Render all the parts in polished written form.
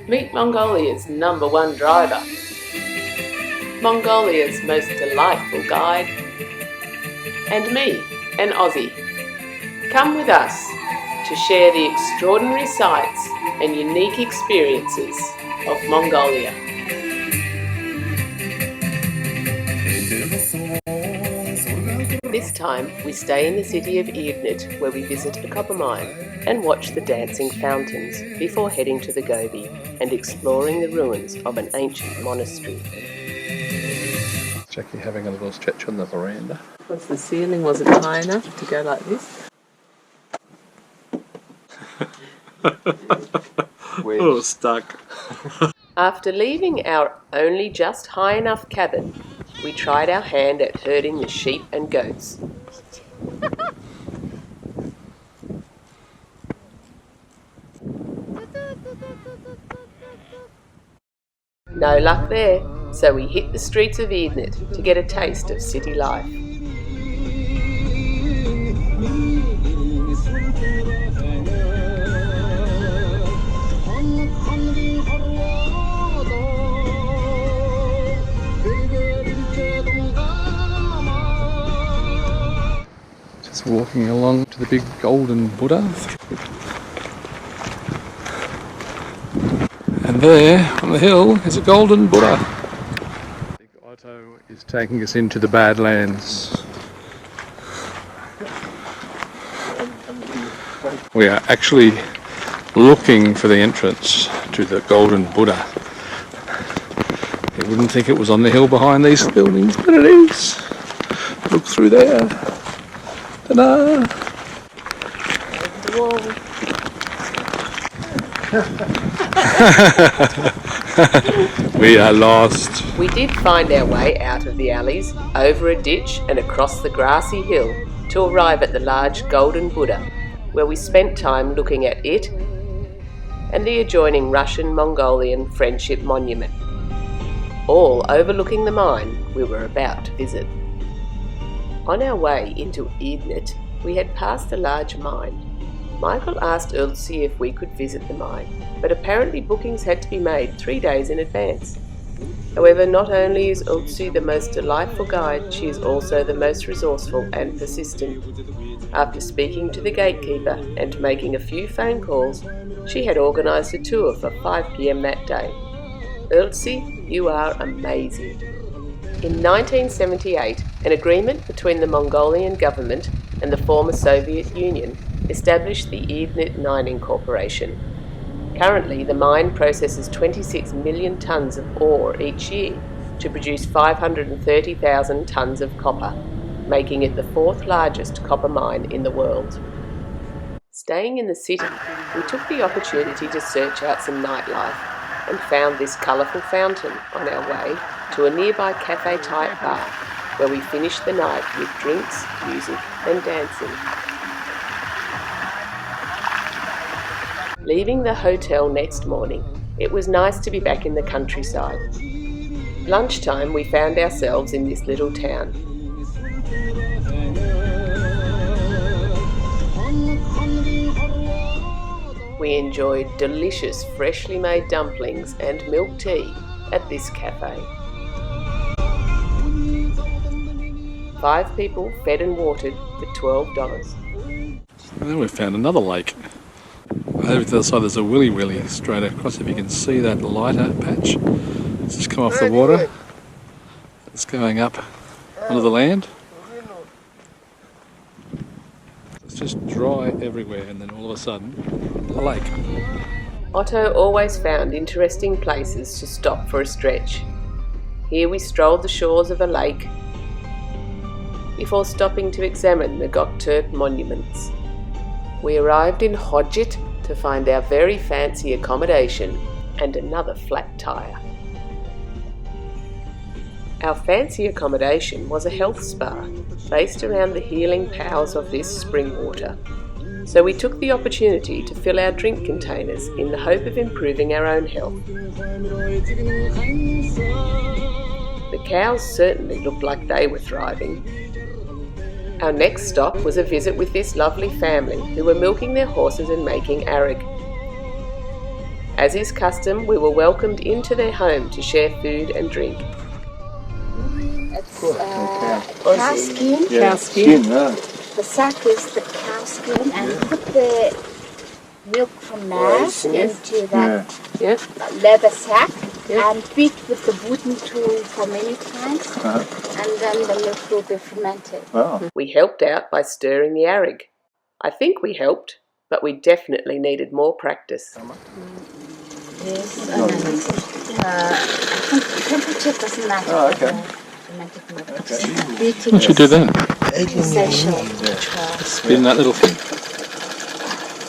Meet Mongolia's #1 driver, Mongolia's most delightful guide, and me, an Aussie. Come with us to share the extraordinary sights and unique experiences of Mongolia. This time we stay in the city of Ep.9, where we visit a copper mine and watch the dancing fountains before heading to the Gobi and exploring the ruins of an ancient monastery. Jackie having a little stretch on the veranda. Because the ceiling wasn't high enough to go like this. Oh, stuck. After leaving our only just high enough cabin, we tried our hand at herding the sheep and goats. No luck there, so we hit the streets of Ep.9 to get a taste of city life. Just walking along to the big golden Buddha. And there, on the hill, is a golden Buddha. Big Otto is taking us into the Badlands. We are actually looking for the entrance to the golden Buddha. You wouldn't think it was on the hill behind these buildings, but it is. Look through there. Ta-da! The wall. We are lost. We did find our way out of the alleys, over a ditch and across the grassy hill to arrive at the large golden Buddha, where we spent time looking at it and the adjoining Russian-Mongolian Friendship Monument, all overlooking the mine we were about to visit. On our way into Ep.9, we had passed a large mine. Michael asked Ulsi if we could visit the mine, but apparently bookings had to be made 3 days in advance. However, not only is Ulsi the most delightful guide, she is also the most resourceful and persistent. After speaking to the gatekeeper and making a few phone calls, she had organised a tour for 5 p.m. that day. Ulsi, you are amazing. In 1978, an agreement between the Mongolian government and the former Soviet Union established the Ep.9 Mining Corporation. Currently, the mine processes 26 million tonnes of ore each year to produce 530,000 tonnes of copper, making it the 4th largest copper mine in the world. Staying in the city, we took the opportunity to search out some nightlife and found this colourful fountain on our way to a nearby cafe-type bar, where we finished the night with drinks, music and dancing. Leaving the hotel next morning, it was nice to be back in the countryside. Lunchtime, we found ourselves in this little town. We enjoyed delicious freshly made dumplings and milk tea at this cafe. 5 people fed and watered for $12. And then we found another lake. Over to the other side there's a willy willy straight across, if you can see that lighter patch. It's just come off the water. It's going up onto the land. It's just dry everywhere, and then all of a sudden, a lake. Otto always found interesting places to stop for a stretch. Here we strolled the shores of a lake before stopping to examine the Khujirt monuments. We arrived in Khujirt to find our very fancy accommodation and another flat tire. Our fancy accommodation was a health spa based around the healing powers of this spring water, so we took the opportunity to fill our drink containers in the hope of improving our own health. The cows certainly looked like they were thriving. Our next stop was a visit with this lovely family who were milking their horses and making arag. As is custom, we were welcomed into their home to share food and drink. It's cow skin. Cow skin. The sack is the cow skin, and put the milk from mash into that leather sack and beat with the wooden tool for many times, and then the milk will be fermented. We helped out by stirring the arrig. I think we helped, but we definitely needed more practice. Yes, I think the temperature doesn't matter. Oh, okay. What should you do then? Essential. Spin that little thing.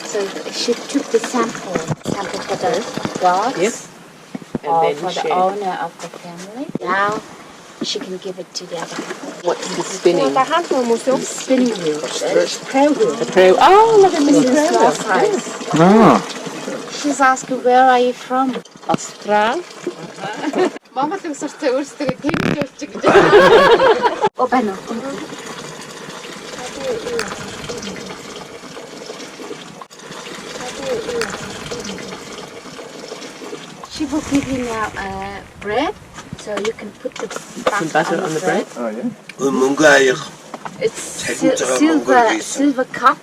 So she took the sample for the dogs, And then for the owner of the family. Now she can give it to the other people. What's the spinning? The spinning wheel. The prayer wheel. The prayer. Oh, look at Mrs. This Prayer. size. Ah, She's asking, where are you from? Austral. Мама так сортой өөрсдөө тэмдэг өгч гэж. О байна уу? She will give you now bread, so you can put the butter on the bread. Oh, yeah. Mongolia. It's silver cup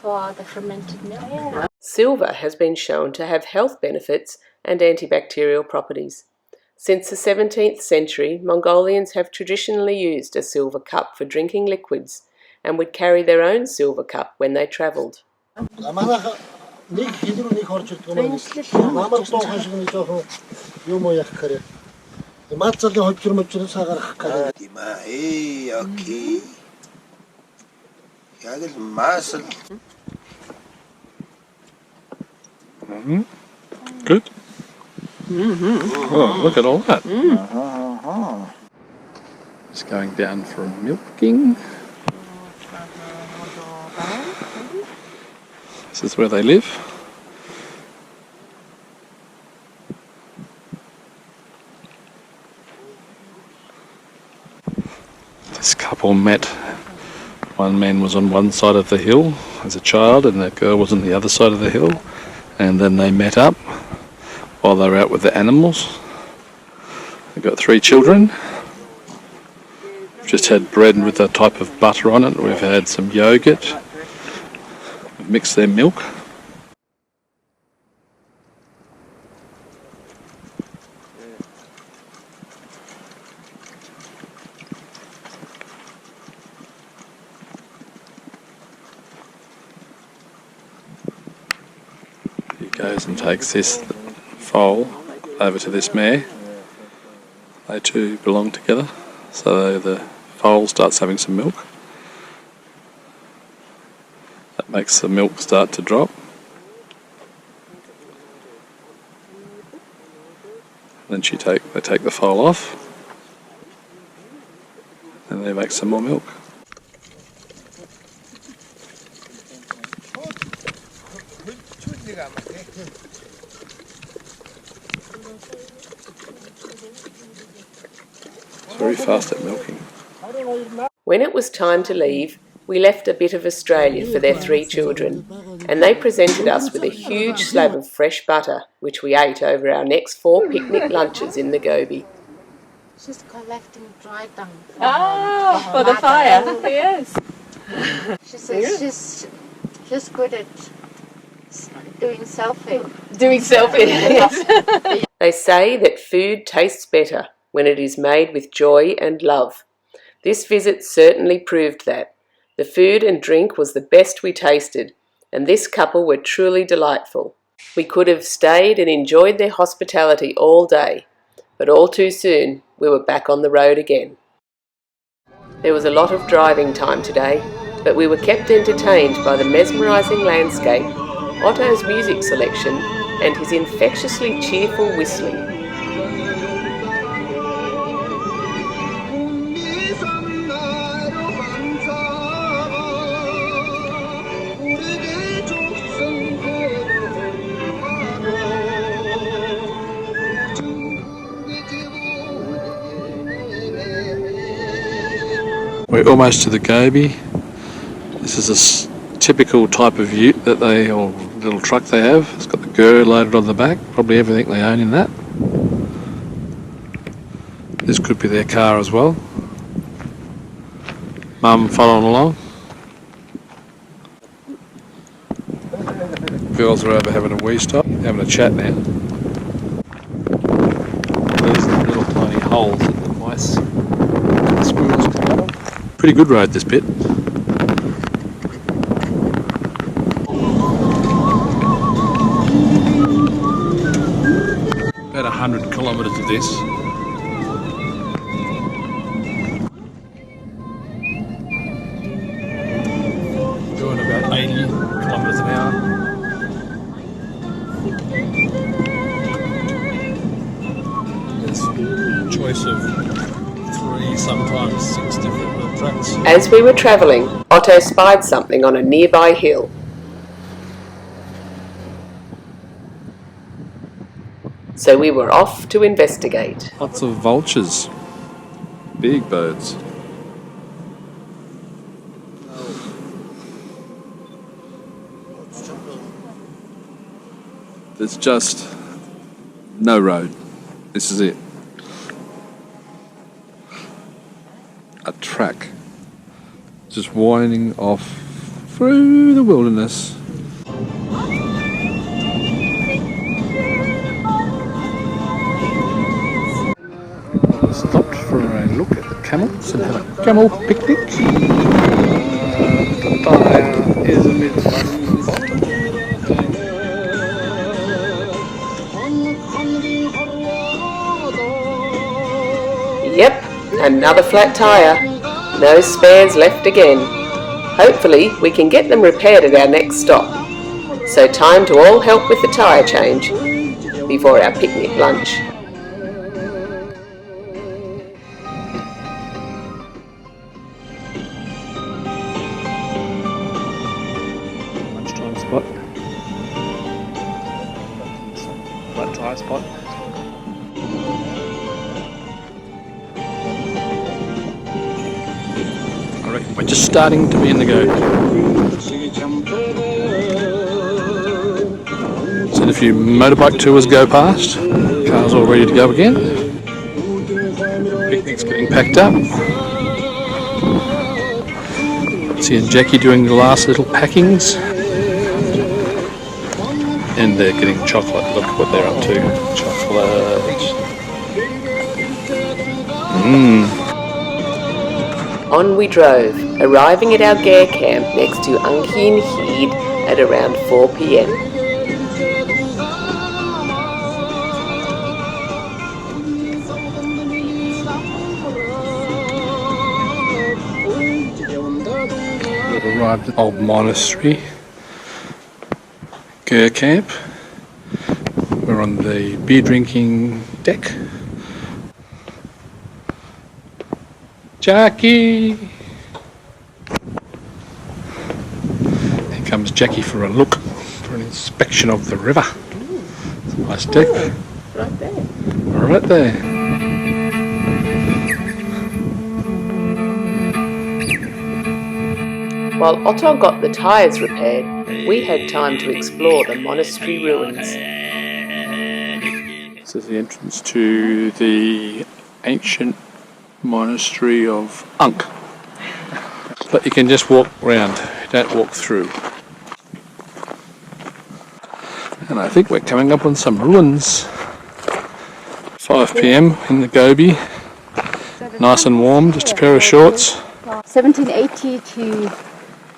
for the fermented milk. Silver has been shown to have health benefits and antibacterial properties. Since the 17th century, Mongolians have traditionally used a silver cup for drinking liquids and would carry their own silver cup when they travelled. good. Oh, look at all that. Just going down for milking. This is where they live. This couple met. One man was on one side of the hill as a child and the girl was on the other side of the hill, and then they met up while they were out with the animals. They've got 3 children. We've just had bread with a type of butter on it. We've had some yogurt. We've mixed their milk. He goes and takes this foal over to this mare. They two belong together, so the foal starts having some milk. That makes the milk start to drop. Then they take the foal off, and they make some more milk. It's very fast at milking. When it was time to leave, we left a bit of Australia for their 3 children, and they presented us with a huge slab of fresh butter, which we ate over our next 4 picnic lunches in the Gobi. She's collecting dry dung. For the fire, yes. She says she's good at doing selfie. Doing selfie, yes. They say that food tastes better when it is made with joy and love. This visit certainly proved that. The food and drink was the best we tasted, and this couple were truly delightful. We could have stayed and enjoyed their hospitality all day, but all too soon we were back on the road again. There was a lot of driving time today, but we were kept entertained by the mesmerising landscape, Otto's music selection, and his infectiously cheerful whistling. We're almost to the Gobi. This is a typical type of ute that or little truck they have. It's got the Gur loaded on the back, probably everything they own in that. This could be their car as well. Mum following along. Girls are over having a wee stop, having a chat now. There's the little tiny holes that the mice and squirrels come out of. Pretty good road, this bit. About 100 kilometres of this. Doing about 80 kilometres an hour. There's a choice of 3, sometimes 6 different tracks. As we were travelling, Otto spied something on a nearby hill. So we were off to investigate. Lots of vultures. Big birds. There's just no road. This is it. A track. Just winding off through the wilderness. Stopped for a look at the camels and had a camel picnic. The tire is a bit Yep, another flat tyre. No spares left again. Hopefully we can get them repaired at our next stop. So time to all help with the tyre change before our picnic lunch. lunchtime spot. Flat tyre spot. I reckon we're just starting to be in the go. Seen a few motorbike tours go past. Cars all ready to go again. Picnic's getting packed up. Seeing Jackie doing the last little packings. And they're getting chocolate. Look what they're up to. Chocolate. On we drove, arriving at our gear camp next to Anghin Heed at around 4 p.m. We've arrived at old monastery. Gear camp. We're on the beer drinking deck. Jackie! Here comes Jackie for a look, for an inspection of the river. It's a nice deck. Right there. Right there. While Otto got the tyres repaired, we had time to explore the monastery ruins. This is the entrance to the ancient monastery of Ankh. But you can just walk round, don't walk through. And I think we're coming up on some ruins. 5 p.m. in the Gobi. Nice and warm, just a pair of shorts. 1780 to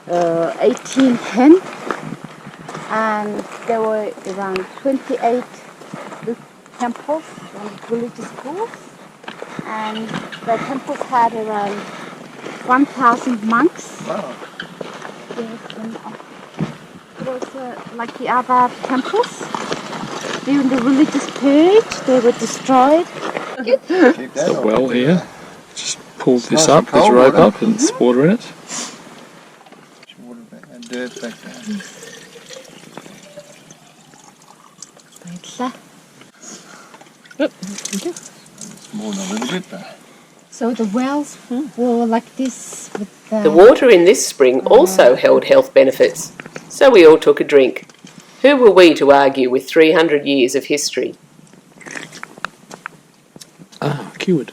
1810, and there were around 28 temples and religious schools, and the temples had around 1,000 monks. Wow. It was like the other temples. During the religious period, they were destroyed. There's a well here. Just pulled this up, this rope up, and there's water in it. And dirt back there. It's more than a little bit there. So the wells were like this. With The water in this spring also held health benefits, so we all took a drink. Who were we to argue with 300 years of history? Ah, Khujirt.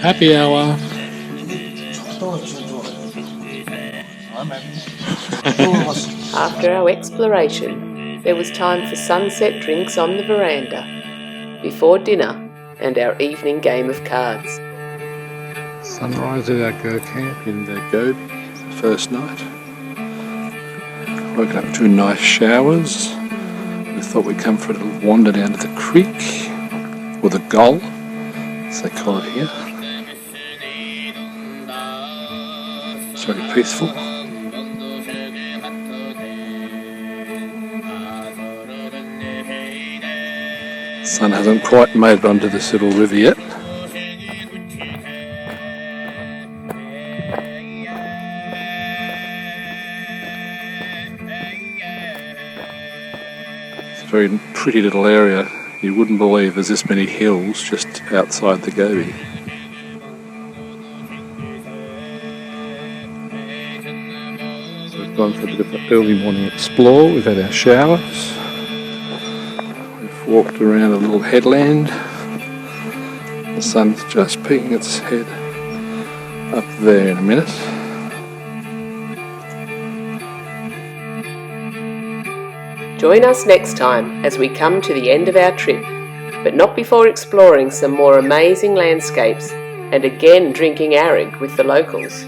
Happy hour. After our exploration, there was time for sunset drinks on the veranda, before dinner and our evening game of cards. Sunrise at our go camp in Gobi, the first night. Woken up to nice showers. We thought we'd come for a little wander down to the creek, or the gull, as they call it here. It's very peaceful. The sun hasn't quite made it onto this little river yet. It's a very pretty little area. You wouldn't believe there's this many hills just outside the Gobi. So we've gone for a bit of an early morning explore. We've had our showers. We've walked around a little headland. The sun's just peeking its head up there in a minute. Join us next time as we come to the end of our trip, but not before exploring some more amazing landscapes and again drinking arrig with the locals.